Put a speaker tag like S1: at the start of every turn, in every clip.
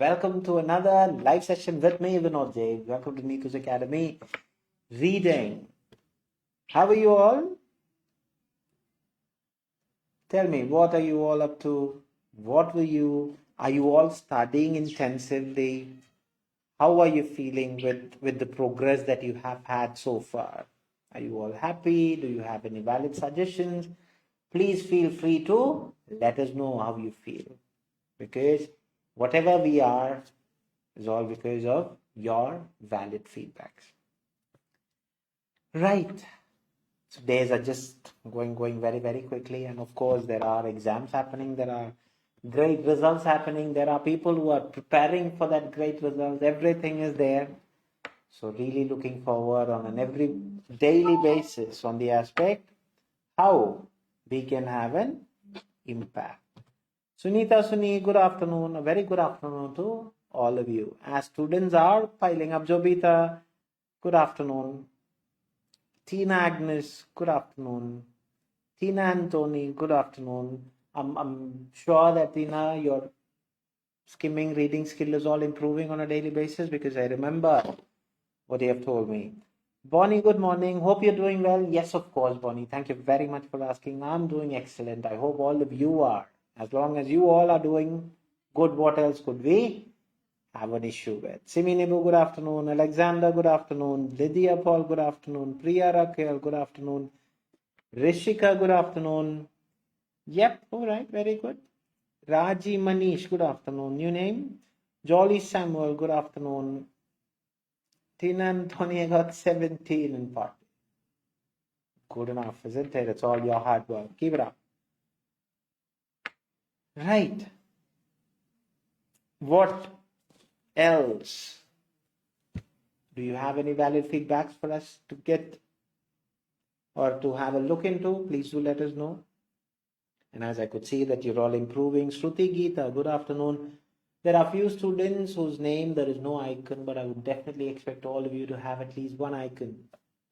S1: Welcome to another live session with me, 𝐓𝐫𝐢𝐬. Welcome to Neethus Academy reading. How are you all? Tell me, what are you all up to? Are you all studying intensively? How are you feeling with the progress that you have had so far? Are you all happy? Do you have any valid suggestions? Please feel free to let us know how you feel. Because whatever we are is all because of your valid feedbacks. Right. So days are just going very, very quickly. And of course, there are exams happening. There are great results happening. There are people who are preparing for that great result. Everything is there. So really looking forward on an every daily basis on the aspect how we can have an impact. Sunita, Suni, good afternoon. A very good afternoon to all of you. As students are piling up, Jobita, good afternoon. Tina Agnes, good afternoon. Tina Anthony, good afternoon. I'm sure that Tina, your skimming reading skill is all improving on a daily basis because I remember what you have told me. Bonnie, good morning. Hope you're doing well. Yes, of course, Bonnie. Thank you very much for asking. I'm doing excellent. I hope all of you are. As long as you all are doing good, what else could we have an issue with? Simi Nibu, good afternoon. Alexander, good afternoon. Lydia Paul, good afternoon. Priya Raquel, good afternoon. Rishika, good afternoon. Yep, all right, very good. Raji Manish, good afternoon. New name? Jolly Samuel, good afternoon. Tina Anthony got 17 in part. Good enough, isn't it? It's all your hard work. Keep it up. Right. What else? Do you have any valid feedbacks for us to get or to have a look into? Please do let us know. And as I could see that you're all improving. Shruti Geeta, good afternoon. There are few students whose name there is no icon, but I would definitely expect all of you to have at least one icon.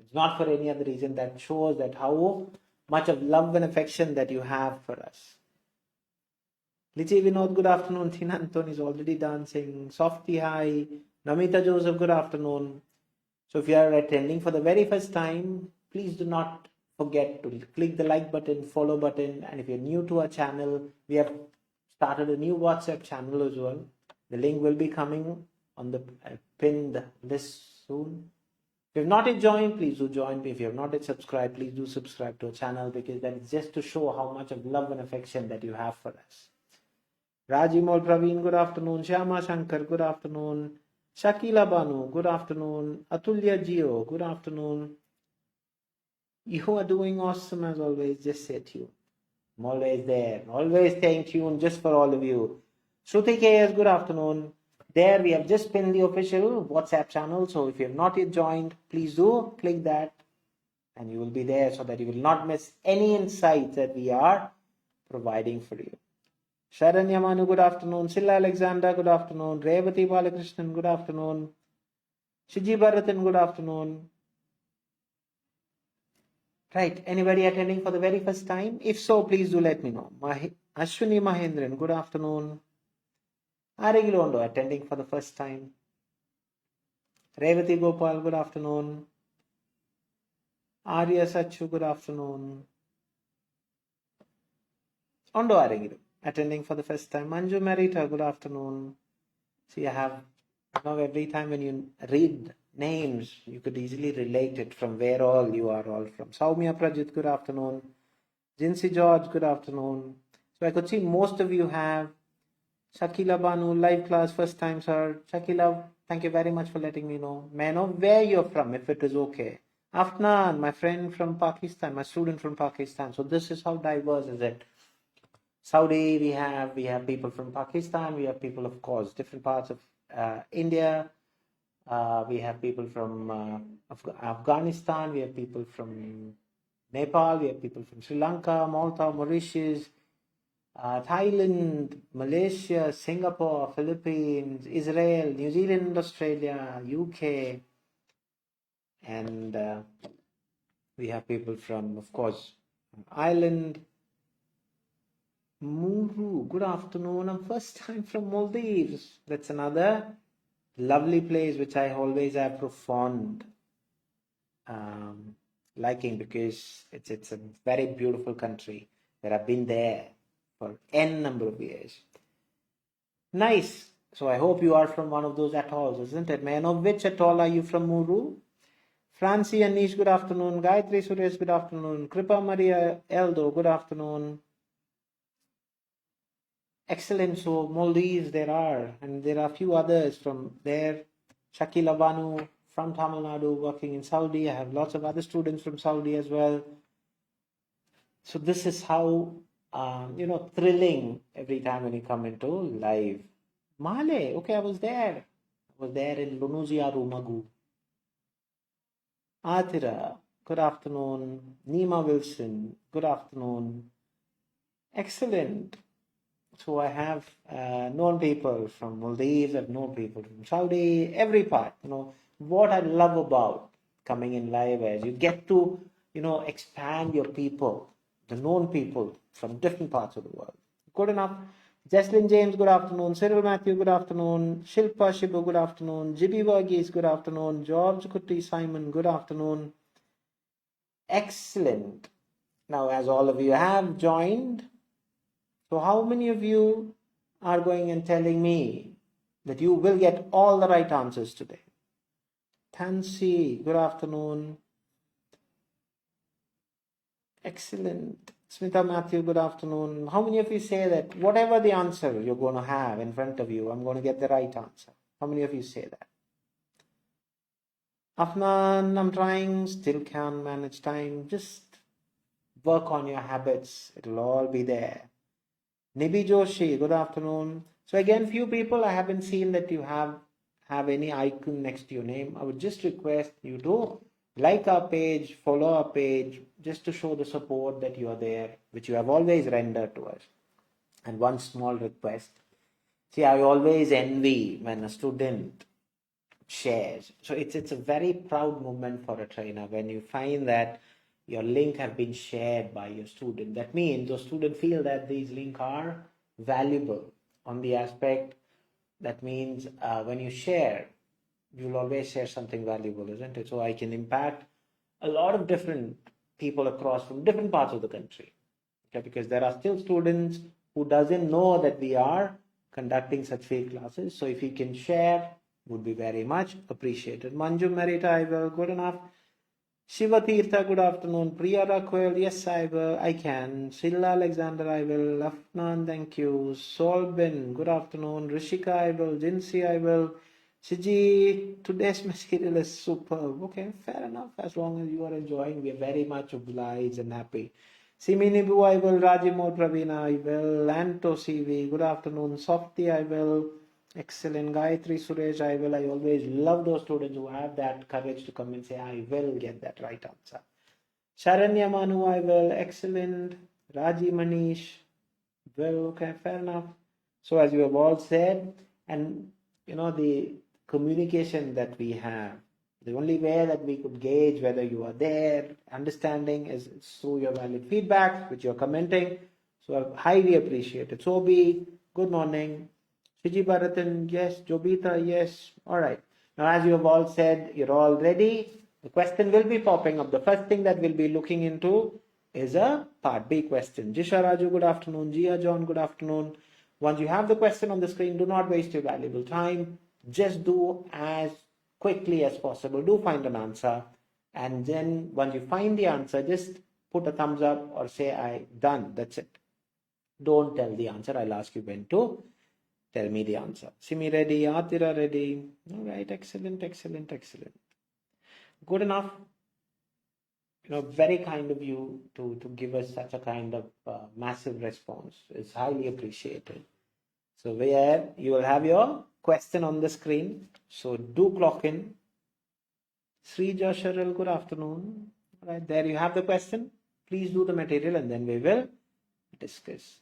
S1: It's not for any other reason. That shows that how much of love and affection that you have for us. Lichi Vinod, good afternoon. Tina Anton is already dancing. Softy, hi. Namita Joseph, good afternoon. So if you are attending for the very first time, please do not forget to click the like button, follow button. And if you're new to our channel, we have started a new WhatsApp channel as well. The link will be coming on the pinned list soon. If you have not yet joined, please do join. If you have not yet subscribed, please do subscribe to our channel because that is just to show how much of love and affection that you have for us. Rajimol Praveen, good afternoon. Shyama Shankar, good afternoon. Shakila Banu, good afternoon. Atulya Gio, good afternoon. You are doing awesome as always. Just stay tuned. I'm always there, always staying tuned just for all of you. Shruti KS, good afternoon. There we have just pinned the official WhatsApp channel. So if you have not yet joined, please do click that and you will be there so that you will not miss any insights that we are providing for you. Sharanya Manu, good afternoon. Silla Alexander, good afternoon. Revati Balakrishnan, good afternoon. Shiji Bharatan, good afternoon. Right, anybody attending for the very first time? If so, please do let me know. Ashwini Mahendran, good afternoon. Arigilondo, attending for the first time. Revati Gopal, good afternoon. Arya Sachu, good afternoon. Ondo Arigilo, attending for the first time. Manju Marita, good afternoon. See, I have now every time when you read names, you could easily relate it from where all you are all from. Saumya Prajit, good afternoon. Jinsi George, good afternoon. So I could see most of you have. Shakila Banu, live class, first time, sir. Shakila, thank you very much for letting me know. May I know where you're from, if it is okay. Afnan, my friend from Pakistan, my student from Pakistan. So this is how diverse is it. Saudi, we have people from Pakistan. We have people, of course, different parts of India. We have people from Afghanistan. We have people from Nepal. We have people from Sri Lanka, Malta, Mauritius, Thailand, Malaysia, Singapore, Philippines, Israel, New Zealand, Australia, UK, and we have people from, of course, Ireland, Muru, good afternoon. I'm first time from Maldives. That's another lovely place which I always have profound um, liking because it's a very beautiful country that I've been there for n number of years. Nice. So I hope you are from one of those atolls, isn't it? May I know which atoll are you from, Muru? Francie Anish, good afternoon. Gayatri Suresh, good afternoon. Kripa Maria Eldo, good afternoon. Excellent. So Maldives there are, and there are a few others from there. Shakila Banu from Tamil Nadu working in Saudi. I have lots of other students from Saudi as well. So this is how, thrilling every time when you come into live. Male, okay, I was there. I was there in Lunuzia Rumagu. Atira, good afternoon. Nima Wilson, good afternoon. Excellent. So I have known people from Maldives, I've known people from Saudi, every part. What I love about coming in live is you get to, expand your people, the known people from different parts of the world. Good enough. Jesslyn James, good afternoon. Cyril Matthew, good afternoon. Shilpa Shibu, good afternoon. Jibby Varghese, good afternoon. George Kutti Simon, good afternoon. Excellent. Now, as all of you have joined, so how many of you are going and telling me that you will get all the right answers today? Tansy, good afternoon. Excellent. Smita Matthew, good afternoon. How many of you say that whatever the answer you're going to have in front of you, I'm going to get the right answer? How many of you say that? Afnan, I'm trying, still can't manage time. Just work on your habits. It'll all be there. Nibi Joshi, good afternoon. So again, few people I haven't seen that you have any icon next to your name. I would just request you to like our page, follow our page, just to show the support that you are there, which you have always rendered to us. And one small request. See, I always envy when a student shares. So it's a very proud moment for a trainer when you find that your link have been shared by your student. That means your student feel that these links are valuable on the aspect. That means when you share, you'll always share something valuable, isn't it? So I can impact a lot of different people across from different parts of the country. Okay, because there are still students who doesn't know that we are conducting such free classes. So if you can share, would be very much appreciated. Manju Merita, I will. Good enough. Shiva Tirtha, good afternoon. Priya Raquel, yes, I will. I can. Silla Alexander, I will. Afnan, thank you. Solbin, good afternoon. Rishika, I will. Jinsi, I will. Shiji, today's material is superb. Okay, fair enough. As long as you are enjoying, we are very much obliged and happy. Siminibu, I will. Rajimo Pravina, I will. Anto CV, good afternoon. Softy, I will. Excellent. Gayatri Suresh, I will. I always love those students who have that courage to come and say, I will get that right answer. Sharanya Manu, I will. Excellent. Raji Manish, well, okay, fair enough. So as you have all said, and the communication that we have, the only way that we could gauge whether you are there, understanding, is through your valid feedback, which you're commenting. So I highly appreciate it. Sobi, good morning. Shiji Bharatan, yes. Jobita, yes. All right. Now, as you have all said, you're all ready. The question will be popping up. The first thing that we'll be looking into is a part B question. Jisha Raju, good afternoon. Jia John, good afternoon. Once you have the question on the screen, do not waste your valuable time. Just do as quickly as possible. Do find an answer. And then once you find the answer, just put a thumbs up or say, I done. That's it. Don't tell the answer. I'll ask you when to tell me the answer. Simi ready, Atira ready. All right, excellent, excellent, excellent. Good enough. Very kind of you to give us such a kind of massive response. It's highly appreciated. So where you will have your question on the screen. So do clock in. Srija Sharil, good afternoon. All right, there you have the question. Please do the material and then we will discuss.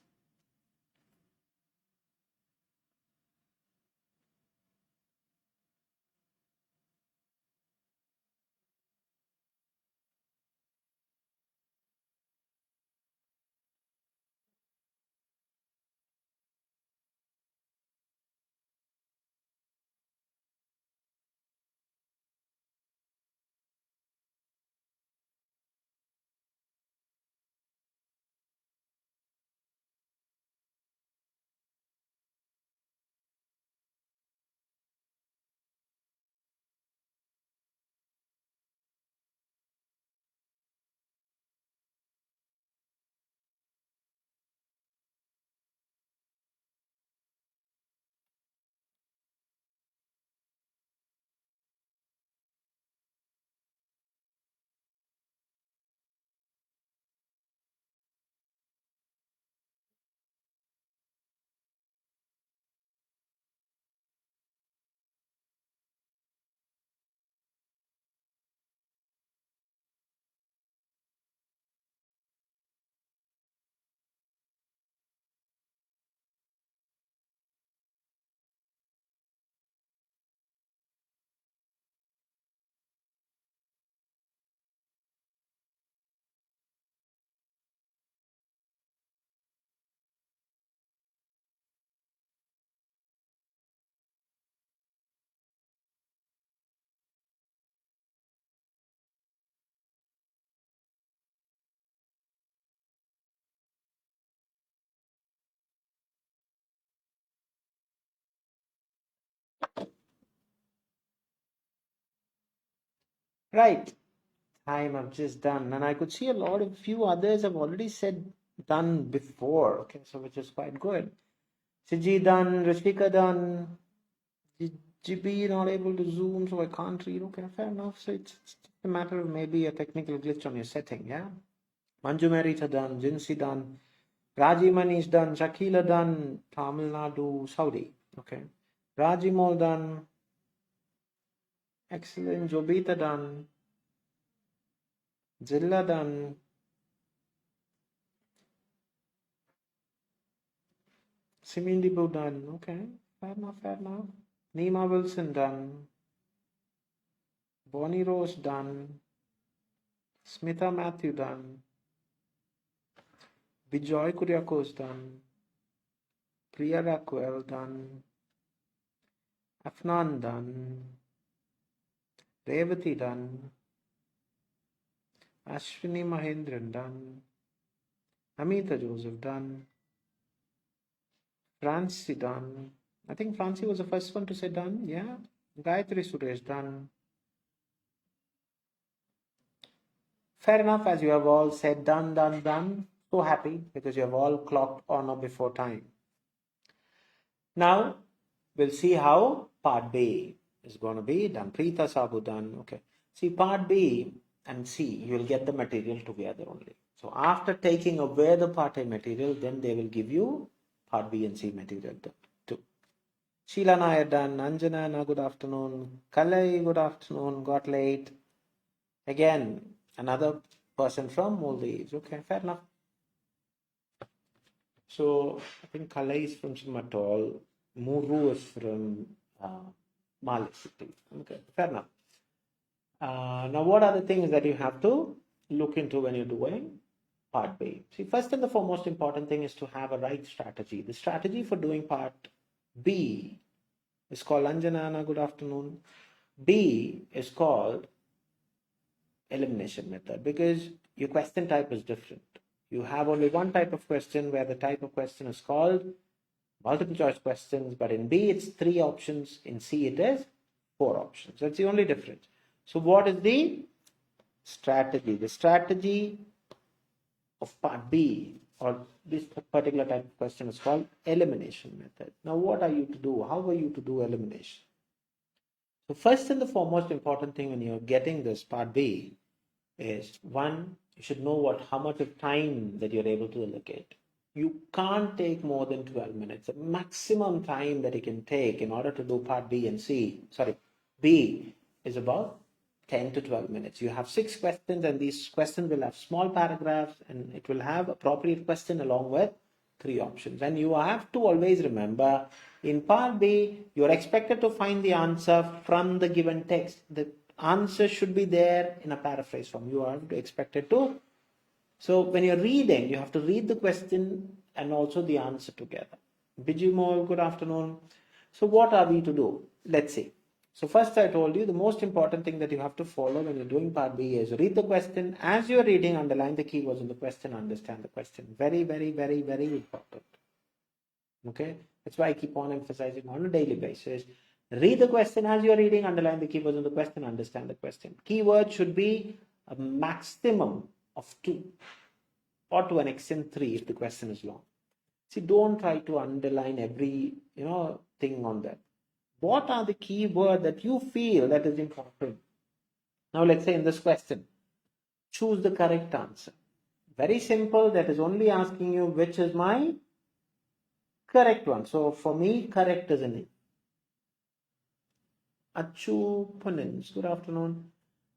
S1: Right. Time I've just done. And I could see a lot of few others have already said done before. Okay, so which is quite good. Siji done, Rishika done, GB not able to zoom, so I can't read. Okay, fair enough. So it's just a matter of maybe a technical glitch on your setting, yeah? Manju Marita done, Jinsi done, Raji Manish done, Shakila done, Tamil Nadu, Saudi. Okay. Raji Mol done. Excellent. Jobita done. Zilla done. Simindibu done. Okay. Fair enough, fair enough. Nima Wilson done. Bonnie Rose done. Smitha Matthew done. Bijoy Kuriakos done. Priya Raquel done. Afnan done. Revati done. Ashwini Mahendran done. Amita Joseph done. Francie done. I think Francie was the first one to say done. Yeah. Gayatri Suresh done. Fair enough, as you have all said done, done, done. So happy because you have all clocked on or before time. Now we'll see how part B is going to be done. Preeta Sabu done. Okay. See, part B and C, you will get the material together only. So after taking away the part A material, then they will give you part B and C material too. Sheila Nair done. Anjana, good afternoon. Kalai, good afternoon. Got late. Again, another person from Maldives. Okay, fair enough. So I think Kalai is from Simatol. Muru is from Mali City. Okay, fair enough. Now, what are the things that you have to look into when you're doing part B? See, first and the foremost important thing is to have a right strategy. The strategy for doing part B is called Anjana. Good afternoon. B is called elimination method because your question type is different. You have only one type of question where the type of question is called multiple choice questions, but in B it's 3 options, in C it is 4 options. That's the only difference. So what is the strategy? The strategy of part B or this particular type of question is called elimination method. Now what are you to do? How are you to do elimination? So first and the foremost important thing when you're getting this part B is, one, you should know how much of time that you're able to allocate. You can't take more than 12 minutes. The maximum time that you can take in order to do part B and B is about 10 to 12 minutes. You have 6 questions and these questions will have small paragraphs and it will have appropriate question along with 3 options. And you have to always remember, in part B, you're expected to find the answer from the given text. The answer should be there in a paraphrase form. You are expected to. So when you're reading, you have to read the question and also the answer together. Bijimol, good afternoon. So what are we to do? Let's see. So first I told you the most important thing that you have to follow when you're doing part B is read the question. As you're reading, underline the keywords in the question, understand the question. Very, very, very, very important. Okay? That's why I keep on emphasizing on a daily basis. Read the question as you're reading, underline the keywords in the question, understand the question. Keyword should be a maximum of 2 or to an extent 3 if the question is long. See, don't try to underline every thing on that. What are the keywords that you feel that is important? Now let's say in this question, choose the correct answer. Very simple, that is only asking you which is my correct one. So for me, correct is in it. Achu Punins, good afternoon.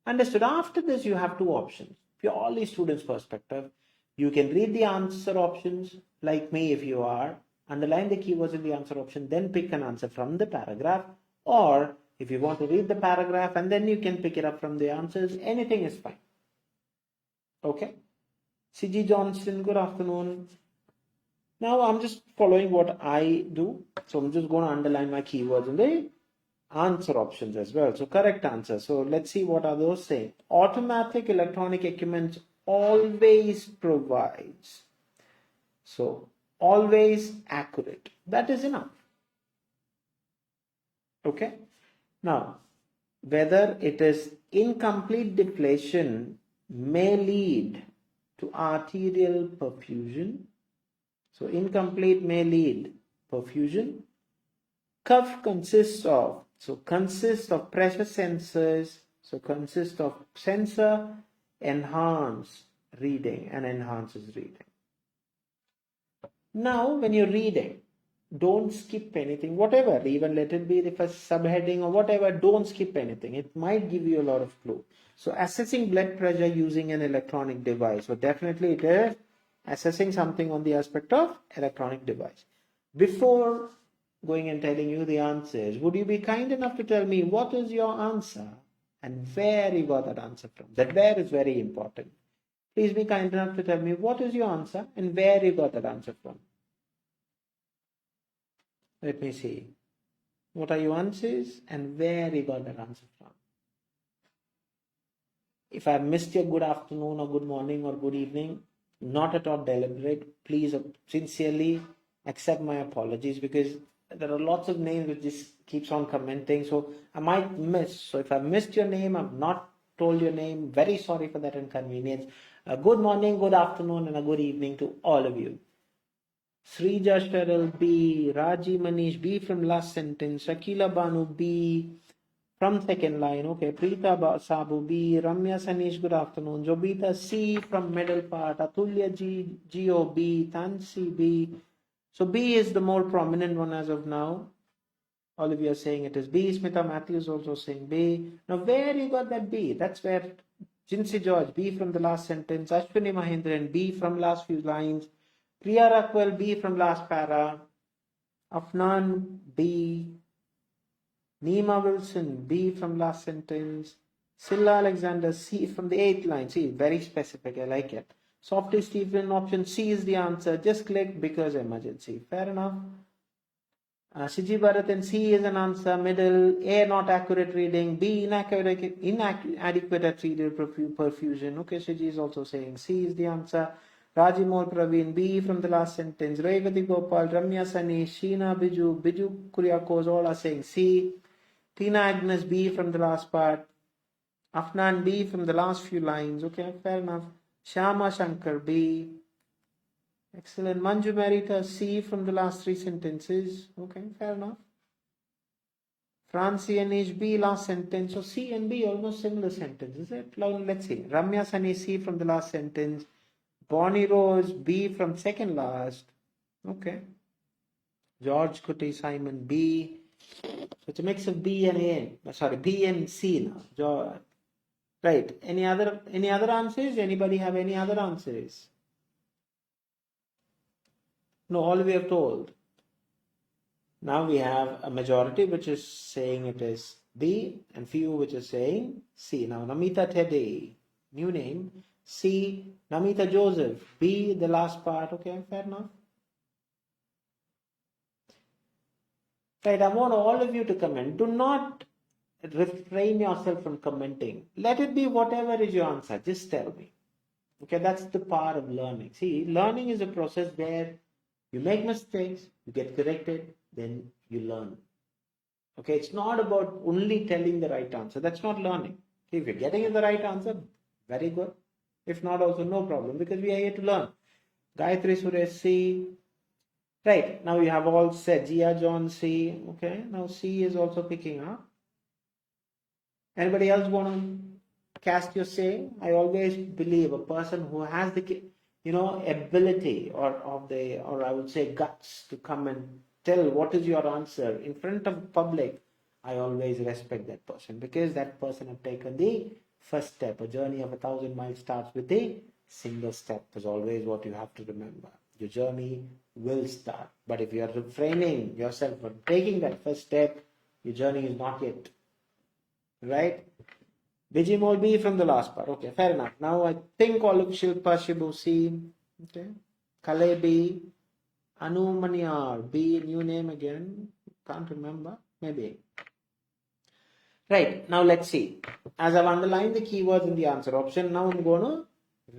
S1: Understood. After this, you have 2 options. Purely student's perspective. You can read the answer options, like me if you are, underline the keywords in the answer option, then pick an answer from the paragraph. Or if you want to read the paragraph and then you can pick it up from the answers, anything is fine. Okay. CG Johnson, good afternoon. Now I'm just following what I do. So I'm just going to underline my keywords in the answer options as well. So correct answer. So let's see what are those saying. Automatic electronic equipment always provides. So always accurate. That is enough. Okay. Now whether it is incomplete deflation may lead to arterial perfusion. So incomplete may lead perfusion. Cuff consists of pressure sensors, so consists of sensor, enhance reading and enhances reading. Now when you're reading, don't skip anything, whatever, even let it be the first subheading or whatever, don't skip anything. It might give you a lot of clue. So assessing blood pressure using an electronic device. So definitely it is assessing something on the aspect of electronic device. Before going and telling you the answers, would you be kind enough to tell me what is your answer and where you got that answer from? That where is very important. Please be kind enough to tell me what is your answer and where you got that answer from. Let me see. What are your answers and where you got that answer from? If I missed your good afternoon or good morning or good evening, not at all deliberate. Please sincerely accept my apologies, because there are lots of names which just keeps on commenting. So I might miss. So if I missed your name, I've not told your name, very sorry for that inconvenience. Good morning, good afternoon and a good evening to all of you. Srija Cheryl B, Raji Manish B from last sentence, Shakila Banu B from second line, okay, Preeta Sabu B, Ramya Sanish, good afternoon, Jobita C from middle part, Atulya G, Geo B, Tansi B. So B is the more prominent one as of now. All of you are saying it is B. Smita Matthews also saying B. Now where you got that B? That's where Jinsi George B from the last sentence, Ashwini Mahindran B from last few lines, Priya Rakwell B from last para, Afnan B, Neema Wilson B from last sentence, Silla Alexander C from the 8th line. See, very specific, I like it. Softy Stephen, option C is the answer. Just click because emergency. Fair enough. Shiji Bharat, C is an answer. Middle, A not accurate reading, B inadequate arterial perfusion. Okay, Shiji is also saying C is the answer. Rajimol Praveen, B from the last sentence. Revati Gopal, Ramya Sani, Sheena Biju Kuriakos, all are saying C. Tina Agnes B from the last part. Afnan B from the last few lines. Okay, fair enough. Shama Shankar B. Excellent. Manju Marita C from the last 3 sentences. Okay, fair enough. Francie Anish B last sentence. So C and B almost similar sentences. Is it? Let's see. Ramya Sani C from the last sentence. Bonnie Rose B from second last. Okay. George Kuti Simon B. So it's a mix of B and A. Sorry, B and C now. Right. Any other answers? Anybody have any other answers? No, all we have told. Now we have a majority which is saying it is B and few which is saying C. Now Namita Teddy, new name. C, Namita Joseph. B, the last part. Okay, fair enough. Right, I want all of you to comment. Do not refrain yourself from commenting. Let it be whatever is your answer. Just tell me. Okay, that's the part of learning. See, learning is a process where you make mistakes, you get corrected, then you learn. Okay, it's not about only telling the right answer. That's not learning. If you're getting the right answer, very good. If not, also no problem, because we are here to learn. Gayatri Suresh C. Right, now you have all said. Gia John C. Okay, now C is also picking up. Anybody else want to cast your say? I always believe a person who has the ability or I would say guts to come and tell what is your answer in front of public, I always respect that person, because that person have taken the first step. A journey of 1,000 miles starts with a single step is always what you have to remember. Your journey will start, but if you are refraining yourself from taking that first step, your journey is not yet. Right? Bijimol B from the last part. Okay, fair enough. Now I think all of Shilpa Shibu C. Okay. Kale B. Anu Maniyar B. New name again. Can't remember. Maybe. Right. Now let's see. As I've underlined the keywords in the answer option, now I'm going to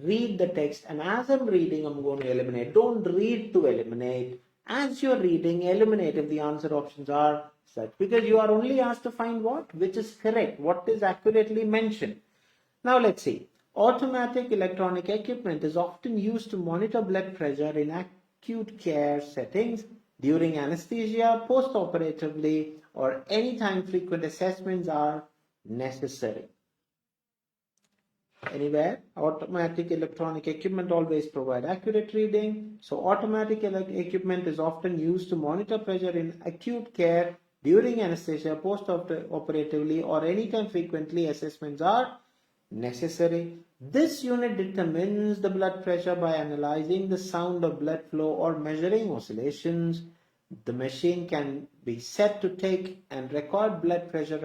S1: read the text, and as I'm reading, I'm going to eliminate. Don't read to eliminate. As you're reading, eliminate if the answer options are such, because you are only asked to find what? Which is correct, what is accurately mentioned. Now let's see. Automatic electronic equipment is often used to monitor blood pressure in acute care settings during anesthesia, post-operatively, or anytime frequent assessments are necessary. Anywhere, automatic electronic equipment always provide accurate reading. So automatic equipment is often used to monitor pressure in acute care during anesthesia, post-operatively, or anytime frequently assessments are necessary. This unit determines the blood pressure by analyzing the sound of blood flow or measuring oscillations. The machine can be set to take and record blood pressure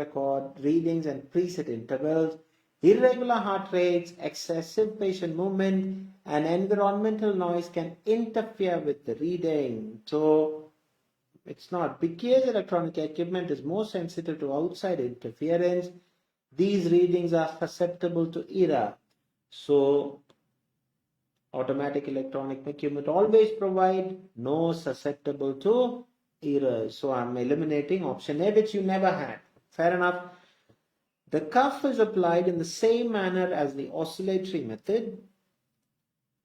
S1: readings and preset intervals. Irregular heart rates, excessive patient movement, and environmental noise can interfere with the reading. So it's not, because electronic equipment is more sensitive to outside interference, these readings are susceptible to error. So automatic electronic equipment always provide no susceptible to error. So I'm eliminating option A, which you never had. Fair enough. The cuff is applied in the same manner as the oscillatory method,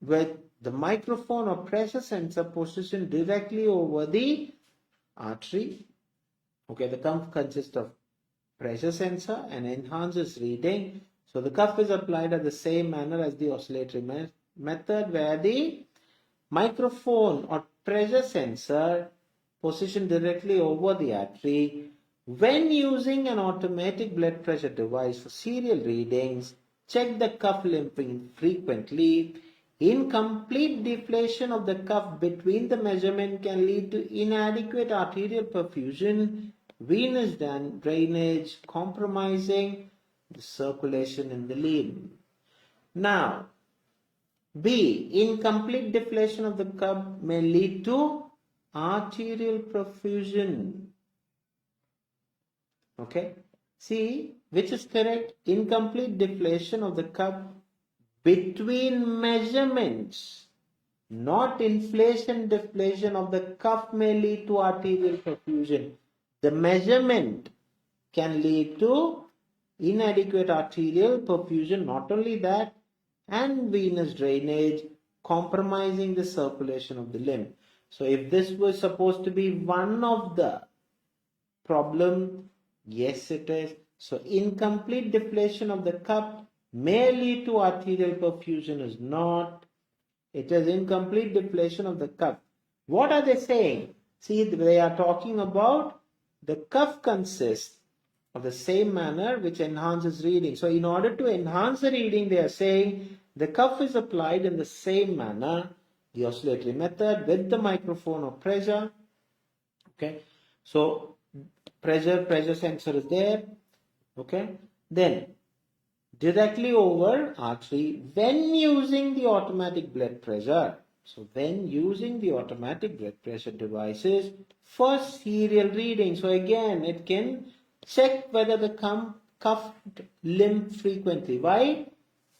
S1: with the microphone or pressure sensor positioned directly over the artery. Okay, the cuff consists of pressure sensor and enhances reading. So the cuff is applied at the same manner as the oscillatory method, where the microphone or pressure sensor positioned directly over the artery. When using an automatic blood pressure device for serial readings, check the cuff limping frequently. Incomplete deflation of the cuff between the measurement can lead to inadequate arterial perfusion, venous drainage, compromising the circulation in the limb. Now, B. Incomplete deflation of the cuff may lead to arterial perfusion. Okay. See, which is correct? Incomplete deflation of the cuff between measurements, not inflation deflation of the cuff, may lead to arterial perfusion. The measurement can lead to inadequate arterial perfusion, not only that, and venous drainage, compromising the circulation of the limb. So if this was supposed to be one of the problem, yes it is. So incomplete deflation of the cuff may lead to arterial perfusion is not. It is incomplete deflation of the cuff. What are they saying? See, they are talking about the cuff consists of the same manner which enhances reading. So in order to enhance the reading, they are saying the cuff is applied in the same manner, the oscillatory method, with the microphone or pressure. Okay. So pressure sensor is there. Okay. Then directly over artery when using the automatic blood pressure. So when using the automatic blood pressure devices for serial reading. So again, it can check whether the cuff limp frequently. Why?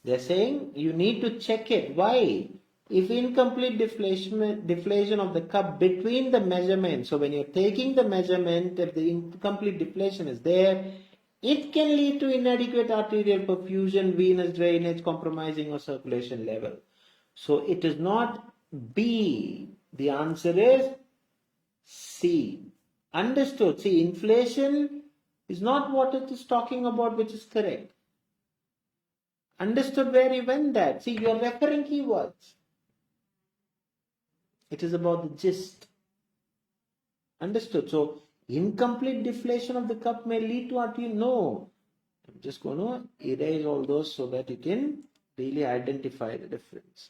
S1: They're saying you need to check it. Why? If incomplete deflation of the cuff between the measurements. So when you're taking the measurement, if the incomplete deflation is there, it can lead to inadequate arterial perfusion, venous drainage, compromising of circulation level. So it is not B. The answer is C. Understood? See, inflation is not what it is talking about, which is correct. Understood where you went that? See, you are referring keywords. It is about the gist. Understood? So, incomplete deflation of the cuff may lead to arterial. No. I'm just going to erase all those so that you can really identify the difference.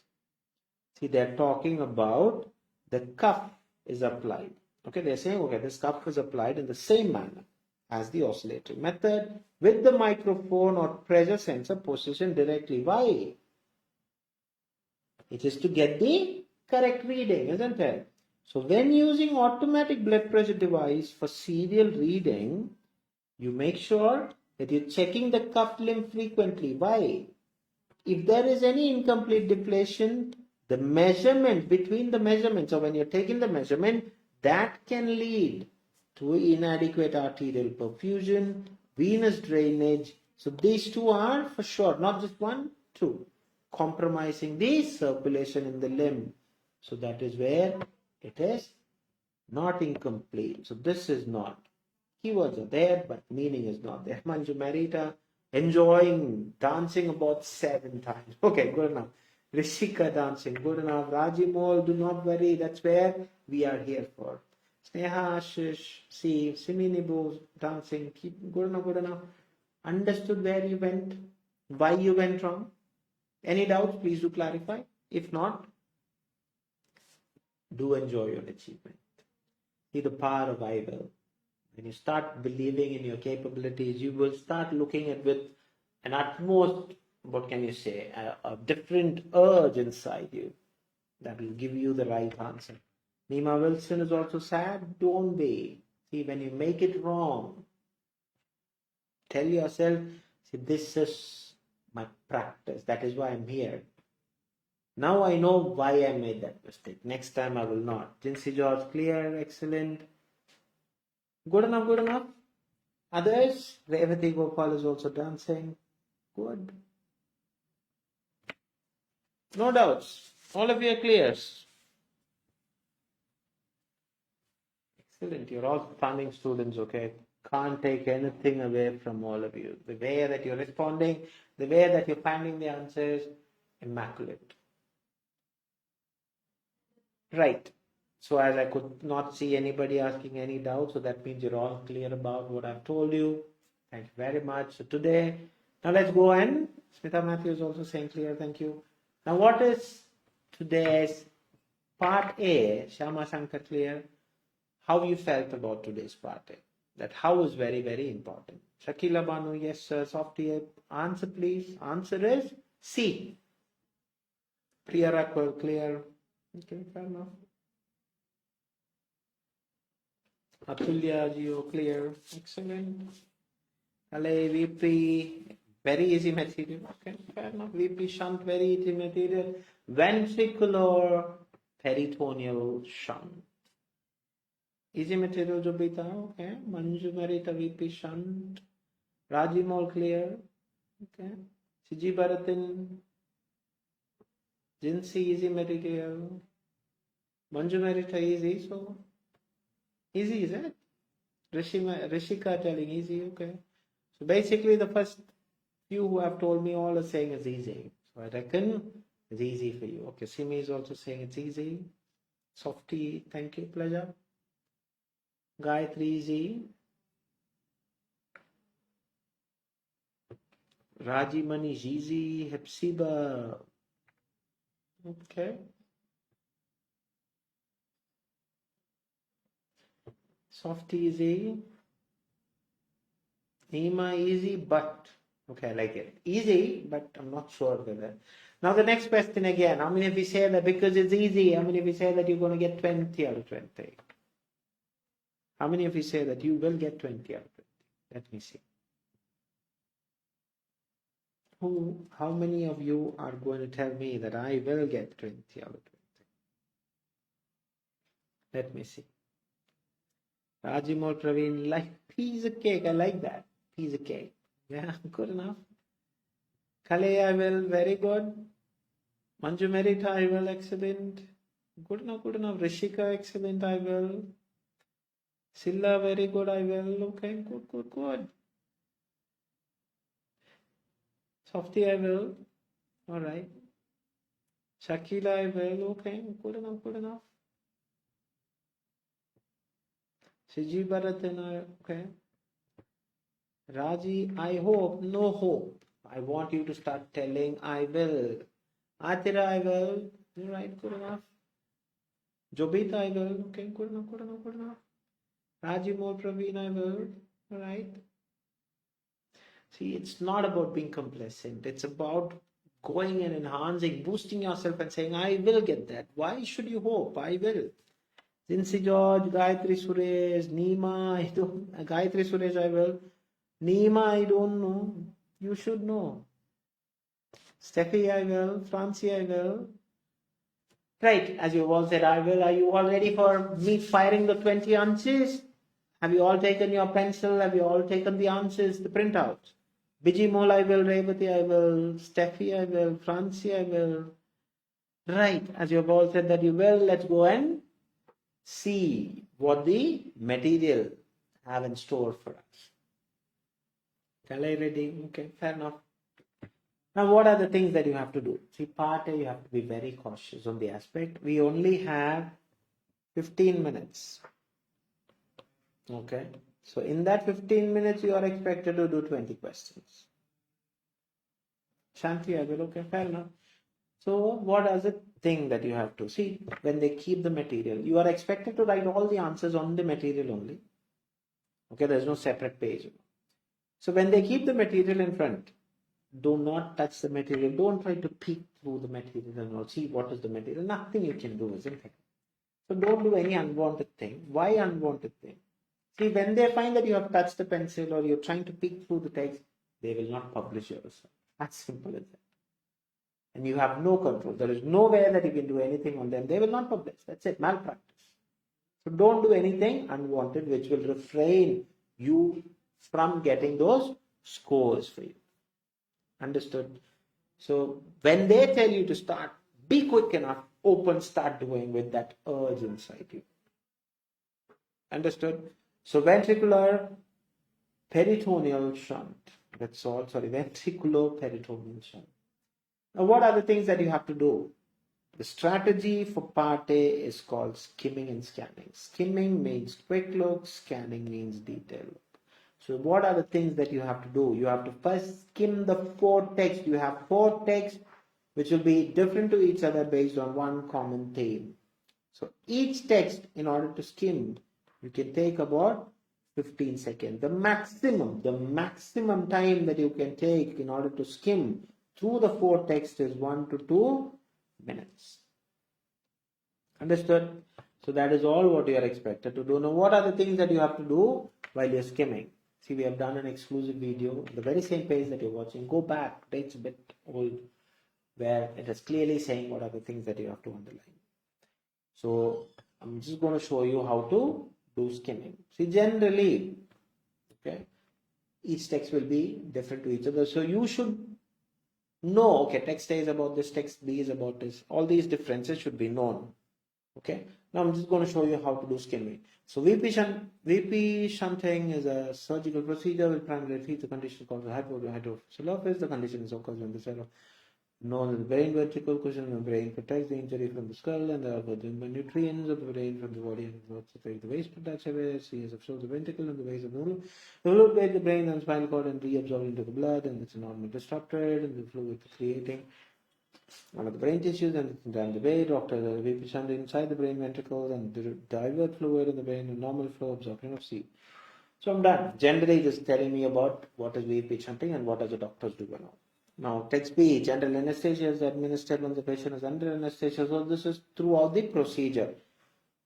S1: See, they're talking about the cuff is applied. Okay, they're saying, okay, this cuff is applied in the same manner as the oscillatory method with the microphone or pressure sensor positioned directly. Why? It is to get the correct reading, isn't it? So when using automatic blood pressure device for serial reading, you make sure that you're checking the cuff limb frequently. Why? If there is any incomplete deflation, the measurement between the measurements, so when you're taking the measurement, that can lead to inadequate arterial perfusion, venous drainage. So these two are for sure, not just one, two. Compromising the circulation in the limb. So that is where it is not incomplete. So this is not. Keywords are there, but meaning is not there. Manju Marita enjoying dancing about 7 times. Okay, good enough. Rishika dancing, good enough. Rajimol, do not worry. That's where we are here for. Sneha Ashish, see, Siminibu dancing, keep good enough, good enough. Understood where you went, why you went wrong. Any doubts, please do clarify. If not, do enjoy your achievement. See the power of I will. When you start believing in your capabilities, you will start looking at with an utmost, what can you say, a different urge inside you that will give you the right answer. Nima Wilson is also sad. Don't be. See, when you make it wrong, tell yourself, see, this is my practice. That is why I'm here. Now I know why I made that mistake. Next time I will not. Jinsi George, clear, excellent. Good enough, good enough. Others, Revati Gopal is also dancing. Good. No doubts. All of you are clear. Excellent. You're all stunning students, okay? Can't take anything away from all of you. The way that you're responding, the way that you're finding the answers, immaculate. Right. So as I could not see anybody asking any doubts, so that means you're all clear about what I've told you. Thank you very much. So today, now let's go and Smita Matthew is also saying clear. Thank you. Now what is today's part A? Shama Shankar clear. How you felt about today's part A? That how is very, very important. Shakila Banu, yes sir. Softy, answer please. Answer is C. Priya Rakwal, clear. Okay, fair enough. Atulya Geo, clear. Excellent. Ale VP, very easy material. Okay, fair enough. VP shunt, very easy material. Ventricular peritoneal shunt. Easy material jo bhi tha. Okay. Manju Marita VP shunt. Rajimol, clear. Okay. Siji Bharatin. Jinsi, easy material. Manju Marita, easy. So easy, is it? Rishika telling easy, okay. So basically the first few who have told me all are saying it's easy. So I reckon it's easy for you. Okay, Simi is also saying it's easy. Softy, thank you, pleasure. Gayatri, easy. Raji Manish, easy. Hepsiba. Okay. Softy, easy. Nima, easy, but okay, I like it. Easy, but I'm not sure whether. Now the next question again. How many of you say that because it's easy? How many of you say that you're going to get 20 out of 20? How many of you say that you will get 20 out of 20? Let me see. How many of you are going to tell me that I will get 20 out of 20? Let me see. Rajimol Praveen, like piece of cake. I like that. Piece of cake. Yeah, good enough. Kale, I will. Very good. Manju Merita, I will. Excellent. Good enough, good enough. Rishika, excellent. I will. Silla, very good. I will. Okay, good, good, good. Softy, I will. All right. Shakila, I will. Okay, good enough, good enough. Siji Bharatana, okay. Raji, I hope, no hope. I want you to start telling I will. Atira, I will. All right, good enough. Jobita, I will. Okay, good enough, good enough, good enough. Raji More Praveen, I will. All right. See, it's not about being complacent. It's about going and enhancing, boosting yourself and saying, I will get that. Why should you hope? I will. Jinsi George, Gayatri Suresh, Nima, I don't, Gayatri Suresh, I will. Nima, I don't know. You should know. Steffi, I will. Francie, I will. Right, as you all said, I will. Are you all ready for me firing the 20 answers? Have you all taken your pencil? Have you all taken the answers, the printouts? Bijimol, I will. Revati, I will. Steffi, I will. Francie, I will. Right, as you have all said that you will, let's go and see what the material have in store for us. Kalai ready? Okay, fair enough. Now, what are the things that you have to do? See, part A, you have to be very cautious on the aspect. We only have 15 minutes. Okay, so in that 15 minutes, you are expected to do 20 questions. Shanti, I will. Okay, fair enough. So what is the thing that you have to see when they keep the material? You are expected to write all the answers on the material only. Okay, there's no separate page. So when they keep the material in front, do not touch the material. Don't try to peek through the material and all. See what is the material. Nothing you can do, isn't it? So don't do any unwanted thing. Why unwanted thing? See, when they find that you have touched the pencil or you're trying to peek through the text, they will not publish your result. As simple as that. And you have no control. There is nowhere that you can do anything on them. They will not publish. That's it. Malpractice. So don't do anything unwanted which will refrain you from getting those scores for you. Understood? So when they tell you to start, be quick enough, start doing with that urge inside you. Understood? So ventricular peritoneal shunt. That's all. Sorry, ventriculoperitoneal shunt. Now, what are the things that you have to do? The strategy for part A is called skimming and scanning. Skimming means quick look, scanning means detail look. So what are the things that you have to do? You have to first skim the 4 texts. You have 4 texts which will be different to each other based on one common theme. So each text, in order to skim, you can take about 15 seconds. The maximum time that you can take in order to skim through the 4 texts is 1 to 2 minutes. Understood? So that is all what you are expected to do. Now, what are the things that you have to do while you're skimming? See, we have done an exclusive video, the very same page that you're watching. Go back, it's a bit old, where it is clearly saying what are the things that you have to underline. So I'm just going to show you how to do skimming. See, generally, okay, each text will be different to each other. So you should know, okay, text A is about this, text B is about this. All these differences should be known. Okay, now I'm just going to show you how to do skimming. So VP shunting is a surgical procedure with primary treat the condition called hydrocephalus. The condition is occurs when the cell of known as the brain vertical cushion of the brain protects the injury from the skull and the nutrients of the brain from the body and also take the waste production. C is absorbed the ventricle and the waste of the fluid. The fluid plays the brain and spinal cord and reabsorbed into the blood, and it's normally disrupted and the fluid creating one of the brain tissues and down the way. Doctor the VP shunt inside the brain ventricle and divert fluid in the brain and normal flow absorption of C. So I'm done. Generally, just telling me about what is VP shunting and what does the doctors do now. Now, text B, general anesthesia is administered when the patient is under anesthesia. So this is throughout the procedure.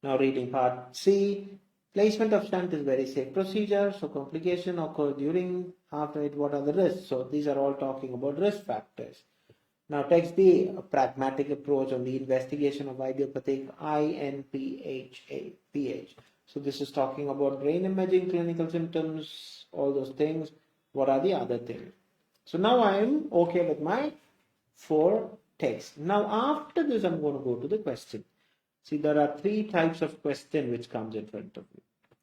S1: Now, reading part C, placement of shunt is very safe procedure. So complication occur during, after it. What are the risks? So these are all talking about risk factors. Now, text D, a pragmatic approach on the investigation of idiopathic INPH. So this is talking about brain imaging, clinical symptoms, all those things. What are the other things? So now I am okay with my 4 texts. Now after this, I'm going to go to the question. See, there are 3 types of question which comes in front of you.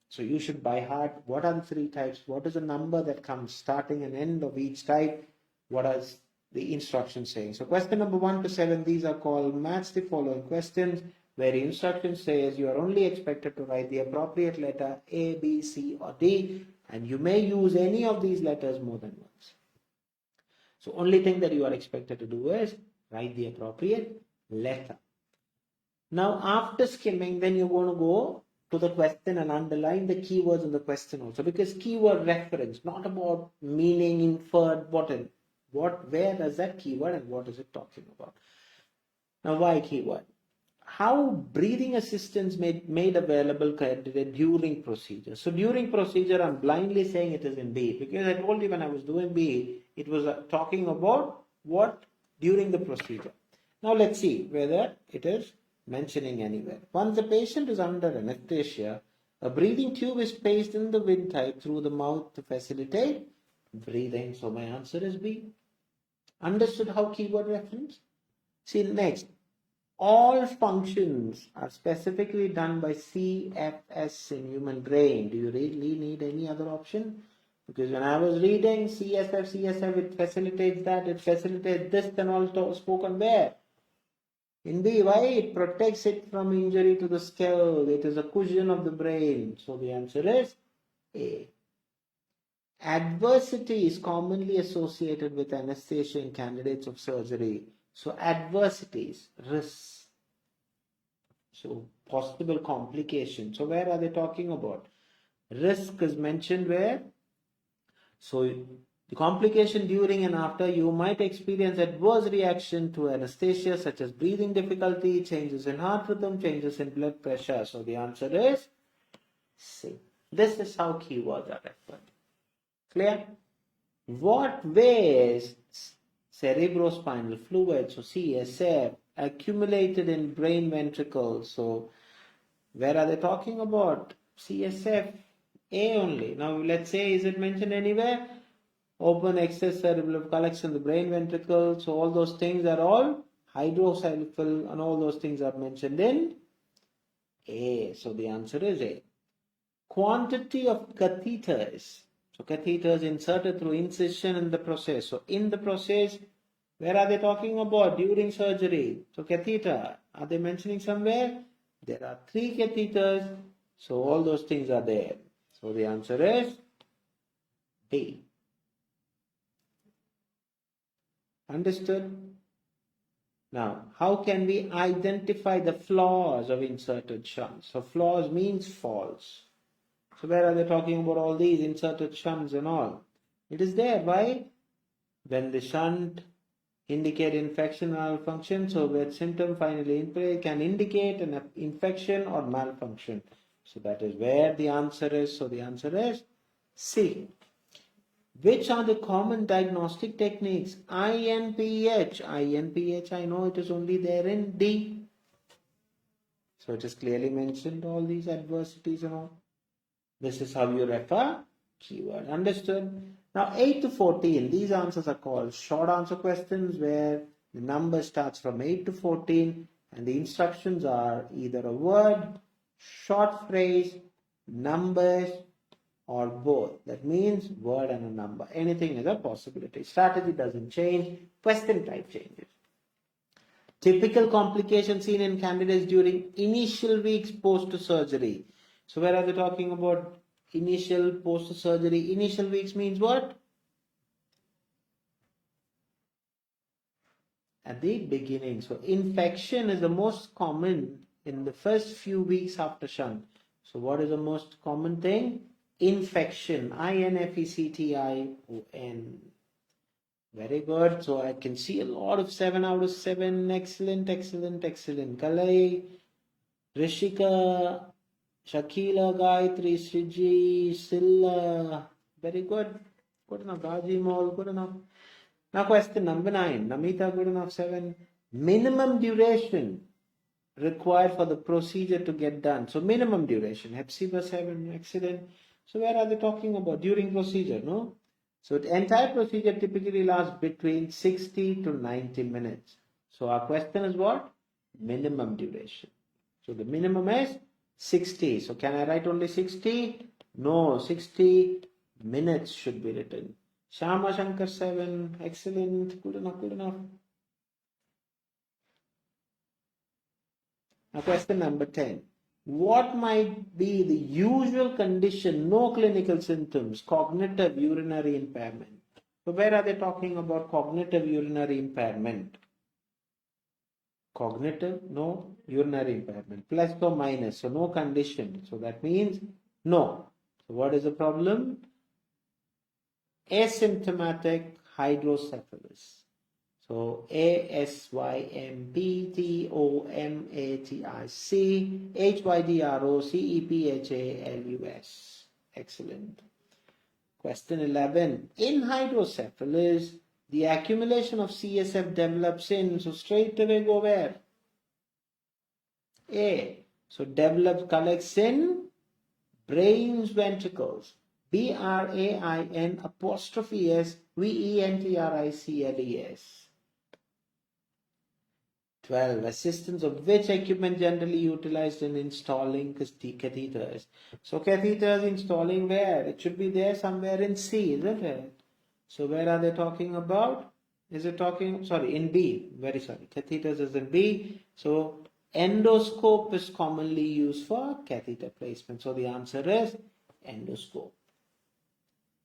S1: So you should by heart, what are the 3 types? What is the number that comes starting and end of each type? What is the instruction saying? So question number 1 to 7, these are called match the following questions, where the instruction says you are only expected to write the appropriate letter A, B, C or D, and you may use any of these letters more than once. So only thing that you are expected to do is write the appropriate letter. Now after skimming, then you're going to go to the question and underline the keywords in the question also, because keyword reference, not about meaning, inferred, where does that keyword and what is it talking about? Now why keyword? How breathing assistance made available during procedure. So during procedure, I'm blindly saying it is in B, because I told you when I was doing B, it was talking about what during the procedure. Now let's see whether it is mentioning anywhere. Once the patient is under anesthesia A breathing tube is placed in the windpipe through the mouth to facilitate breathing. So my answer is B. Understood how keyword reference? See next. All functions are specifically done by CFS in human brain. Do you really need any other option? Because when I was reading CSF, it facilitates that, it facilitates this, and all spoken where? In B. Why? It protects it from injury to the skull. It is a cushion of the brain. So the answer is A. Adversity is commonly associated with anesthesia in candidates of surgery. So adversities, risks. So possible complications. So where are they talking about? Risk is mentioned where? So the complication during and after, you might experience adverse reaction to anesthesia such as breathing difficulty, changes in heart rhythm, changes in blood pressure. So the answer is C. This is how keywords are referred. Clear? What ways cerebrospinal fluid, so CSF, accumulated in brain ventricles? So where are they talking about? CSF, A only. Now let's say, is it mentioned anywhere? Open excess cerebral collects in the brain ventricle. So all those things are all hydrocephal, and all those things are mentioned in A. So the answer is A. Quantity of catheters. So catheters inserted through incision in the process. So in the process, where are they talking about? During surgery. So catheter, are they mentioning somewhere? There are 3 catheters. So all those things are there. So the answer is B. Understood? Now, how can we identify the flaws of inserted shunts? So flaws means faults. So where are they talking about all these inserted shunts and all? It is there. Why? When the shunt indicate infection or malfunction, so where symptom finally can indicate an infection or malfunction. So that is where the answer is. So the answer is C. Which are the common diagnostic techniques? INPH. INPH, I know it is only there in D. So it is clearly mentioned, all these adversities and all. This is how you refer keyword. Understood? Now 8 to 14, these answers are called short answer questions, where the number starts from 8 to 14 and the instructions are either a word, short phrase, numbers, or both. That means word and a number. Anything is a possibility. Strategy doesn't change, question type changes. Typical complications seen in candidates during initial weeks post-surgery. So where are they talking about initial post-surgery? Initial weeks means what? At the beginning. So infection is the most common in the first few weeks after shunt. So what is the most common thing? Infection. INFECTION. Very good. So I can see a lot of 7 out of 7. Excellent, excellent, excellent. Kalai, Rishika, Shakila, Gayatri, Sriji, Silla. Very good. Good enough. Raji Mall, good enough. Now question number 9. Namita, good enough. 7. Minimum duration required for the procedure to get done. So minimum duration. Hepzibah 7. Excellent. So where are they talking about? During procedure, no? So the entire procedure typically lasts between 60 to 90 minutes. So our question is what? Minimum duration. So the minimum is 60. So can I write only 60? No, 60 minutes should be written. Shama Shankar 7. Excellent. Good enough, good enough. Now question number 10. What might be the usual condition, no clinical symptoms, cognitive urinary impairment? So where are they talking about cognitive urinary impairment? Cognitive, no, urinary impairment, plus or minus, so no condition. So that means no. So what is the problem? Asymptomatic hydrocephalus. So ASYMPTOMATIC HYDROCEPHALUS. Excellent. Question 11. In hydrocephalus, the accumulation of CSF develops in, so straight away go where? A. So collects in Brain's ventricles. BRAIN'(VENTRICLES). 12. Assistance of which equipment generally utilized in installing catheters? So catheters installing where? It should be there somewhere in C, isn't it? So where are they talking about? Is it talking, sorry, in B, very sorry, catheters is in B. So endoscope is commonly used for catheter placement. So the answer is endoscope.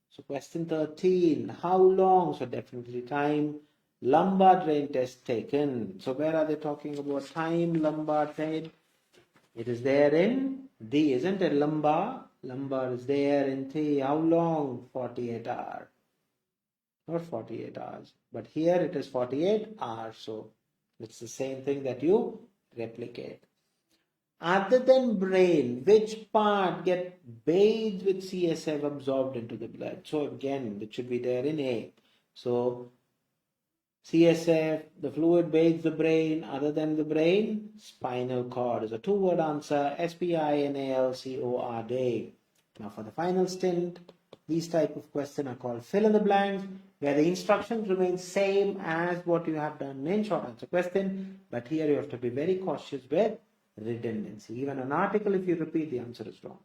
S1: So question 13, how long? So definitely time. Lumbar drain test taken. So where are they talking about time? Lumbar drain. It is there in D, isn't it? Lumbar is there in T. How long? 48 hours. Not 48 hours, but here it is 48 hours. So it's the same thing that you replicate. Other than brain, which part get bathed with CSF absorbed into the blood? So again, it should be there in A. So CSF, the fluid bathes the brain. Other than the brain, spinal cord is a two-word answer. SPINALCORD. Now for the final stint, these type of questions are called fill in the blanks, where the instructions remain same as what you have done in short answer question, but here you have to be very cautious with redundancy. Even an article, if you repeat, the answer is wrong.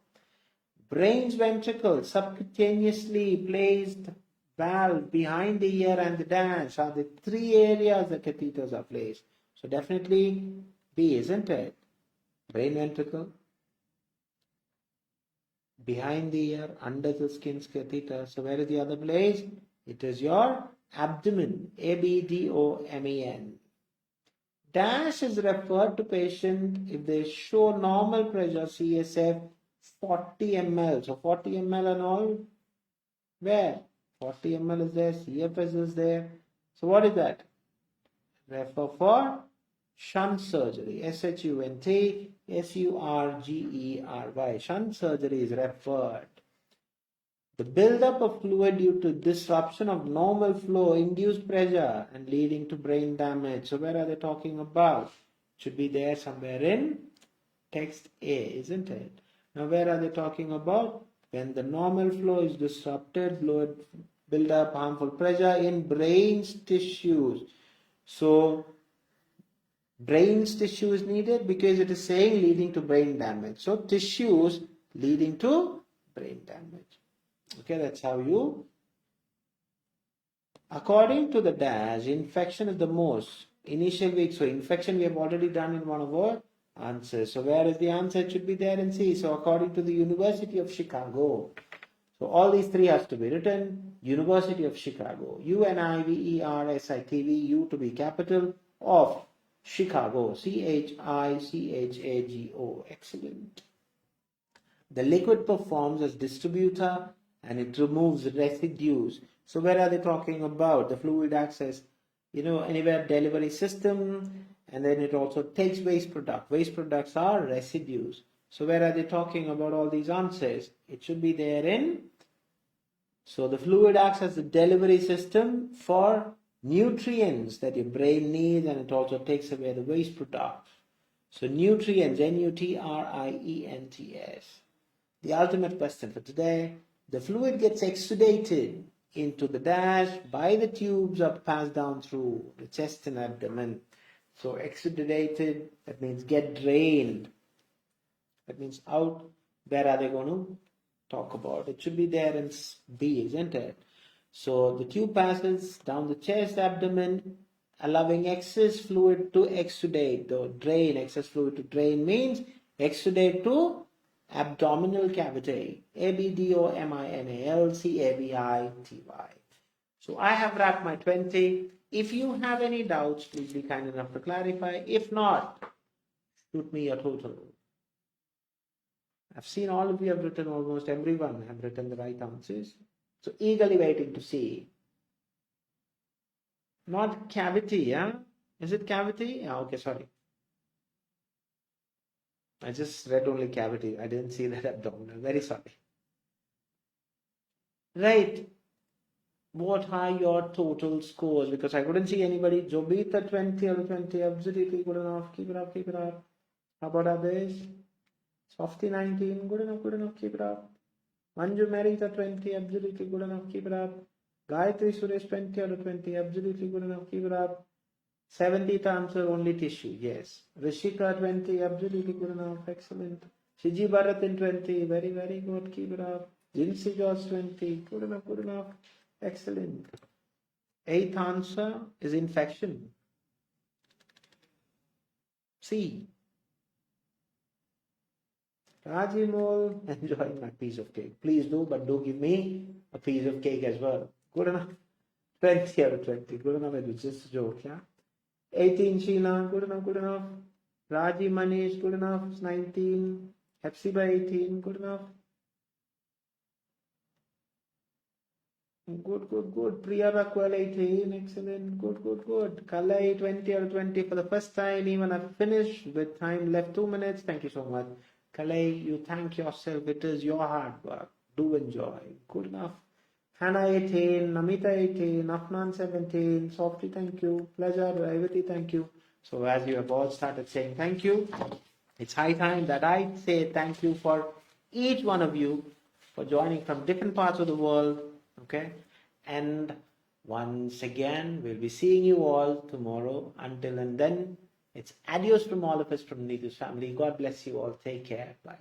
S1: Brain's ventricle, subcutaneously placed valve behind the ear and the dash are the three areas the catheters are placed. So definitely B, isn't it? Brain ventricle, behind the ear, under the skin's catheter. So where is the other place? It is your abdomen, ABDOMEN. Dash is referred to patient if they show normal pressure CSF 40 ml. So 40 ml and all, where? 40 ml is there, CFS is there. So what is that? Refer for shunt surgery. SHUNT-SURGERY. Shunt surgery is referred. The buildup of fluid due to disruption of normal flow, induced pressure and leading to brain damage. So where are they talking about? Should be there somewhere in text A, isn't it? Now where are they talking about? When the normal flow is disrupted, fluid build up harmful pressure in brain's tissues. So brain's tissue is needed because it is saying leading to brain damage. So tissues leading to brain damage. Okay, that's how you. According to the dash, infection is the most initial week. So infection we have already done in one of our answers. So where is the answer? It should be there in C. So according to the University of Chicago. So all these three has to be written. University of Chicago. UNIVERSITV, U to be capital of Chicago. CHICHAGO. Excellent. The liquid performs as distributor and it removes residues. So where are they talking about? The fluid access, anywhere delivery system, and then it also takes waste product. Waste products are residues. So where are they talking about all these answers? It should be there in. So the fluid acts as the delivery system for nutrients that your brain needs, and it also takes away the waste products. So nutrients, NUTRIENTS. The ultimate question for today. The fluid gets exudated into the dash by the tubes or passed down through the chest and abdomen. So exudated, that means get drained. That means out. Where are they going to talk about? It should be there in B, isn't it? So the tube passes down the chest, abdomen, allowing excess fluid to exudate. The drain, excess fluid to drain means exudate to abdominal cavity. ABDOMINALCAVITY. So I have wrapped my 20. If you have any doubts, please be kind enough to clarify. If not, shoot me a total. I've seen all of you have written, almost everyone have written the right answers. So eagerly waiting to see. Not cavity, yeah? Is it cavity? Yeah, okay, sorry. I just read only cavity. I didn't see that abdominal. Very sorry. Right. What are your total scores? Because I couldn't see anybody. Jo beat the 20 or 20. Absolutely good enough. Keep it up, keep it up. How about others? Softy 19, good enough, keep it up. Manju Marita 20, absolutely good enough, keep it up. Gayatri Suresh 20 out of 20, absolutely good enough, keep it up. 70th answer, only tissue, yes. Rishika 20, absolutely good enough, excellent. Shiji Bharatin 20, very, very good, keep it up. Jinsi George 20, good enough, excellent. 8th answer is infection. C. Rajimol, enjoying my piece of cake. Please do, but do give me a piece of cake as well. Good enough. 20 out of 20. Good enough. It was just a joke, yeah. 18 Sheena, good enough. Raji Manish, good enough. 19. 𝐓𝐫𝐢𝐬𝐬 18, good enough. Good. Priya Rakwal 18, excellent. Good. Kalai 20 out of 20 for the first time. Even I finished with time left 2 minutes. Thank you so much. Kalai, you thank yourself. It is your hard work. Do enjoy. Good enough. Hannah 18, Namita 18, Afnan 17, Softy, thank you. Pleasure, Revati, thank you. So as you have all started saying thank you, it's high time that I say thank you for each one of you for joining from different parts of the world. Okay, and once again, we'll be seeing you all tomorrow. Until and then, it's adios from all of us from Neethus family. God bless you all. Take care. Bye.